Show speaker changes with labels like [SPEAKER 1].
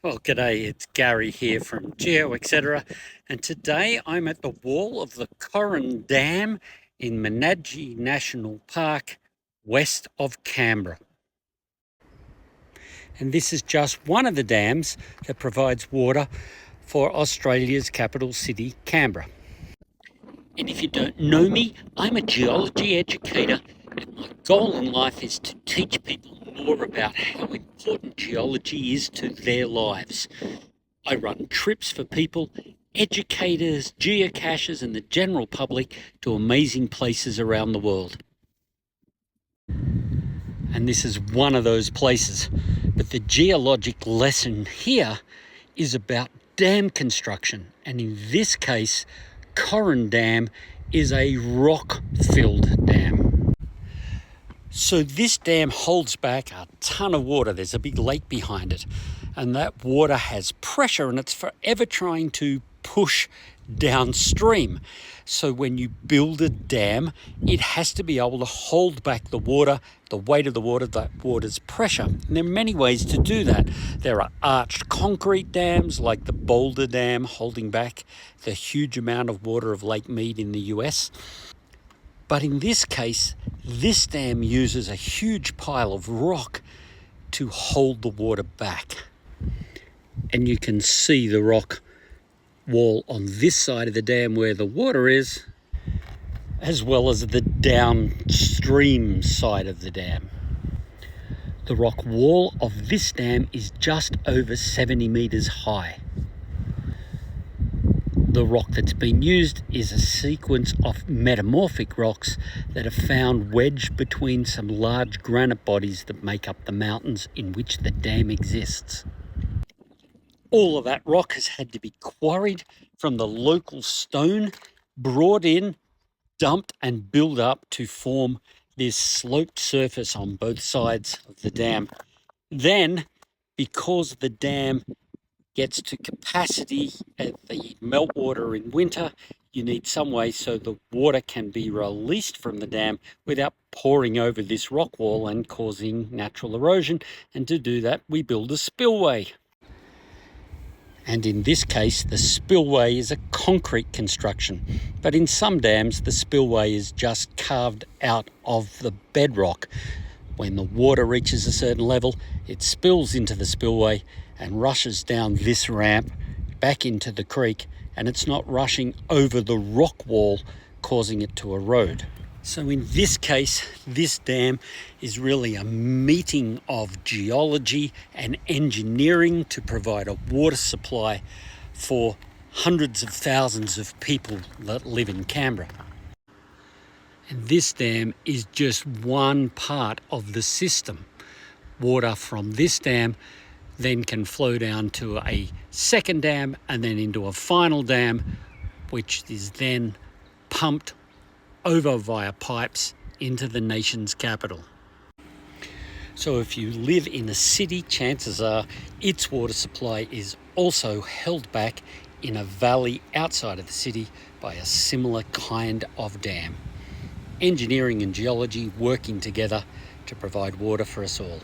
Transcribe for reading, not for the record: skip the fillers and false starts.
[SPEAKER 1] Well, g'day, it's Gary here from Geo, etc. And today I'm at the wall of the Corrin Dam in Menadgee National Park, west of Canberra. And this is just one of the dams that provides water for Australia's capital city, Canberra. And if you don't know me, I'm a geology educator, and my goal in life is to teach people more about how important geology is to their lives. I run trips for people, educators, geocachers, and the general public to amazing places around the world. And this is one of those places. But the geologic lesson here is about dam construction. And in this case, Corrin Dam is a rock-filled dam. So this dam holds back a ton of water. There's a big lake behind it. And that water has pressure and it's forever trying to push downstream. So when you build a dam, it has to be able to hold back the water, the weight of the water, that water's pressure. And there are many ways to do that. There are arched concrete dams like the Boulder Dam holding back the huge amount of water of Lake Mead in the US. But in this case, this dam uses a huge pile of rock to hold the water back. And you can see the rock wall on this side of the dam where the water is, as well as the downstream side of the dam. The rock wall of this dam is just over 70 meters high. The rock that's been used is a sequence of metamorphic rocks that are found wedged between some large granite bodies that make up the mountains in which the dam exists. All of that rock has had to be quarried from the local stone, brought in, dumped and built up to form this sloped surface on both sides of the dam. Then, because the dam gets to capacity at the meltwater in winter, you need some way so the water can be released from the dam without pouring over this rock wall and causing natural erosion. And to do that, we build a spillway. And in this case, the spillway is a concrete construction. But in some dams, the spillway is just carved out of the bedrock. When the water reaches a certain level, it spills into the spillway and rushes down this ramp back into the creek, and it's not rushing over the rock wall, causing it to erode. So in this case, this dam is really a meeting of geology and engineering to provide a water supply for hundreds of thousands of people that live in Canberra. And this dam is just one part of the system. Water from this dam then can flow down to a second dam and then into a final dam, which is then pumped over via pipes into the nation's capital. So if you live in a city, chances are its water supply is also held back in a valley outside of the city by a similar kind of dam. Engineering and geology working together to provide water for us all.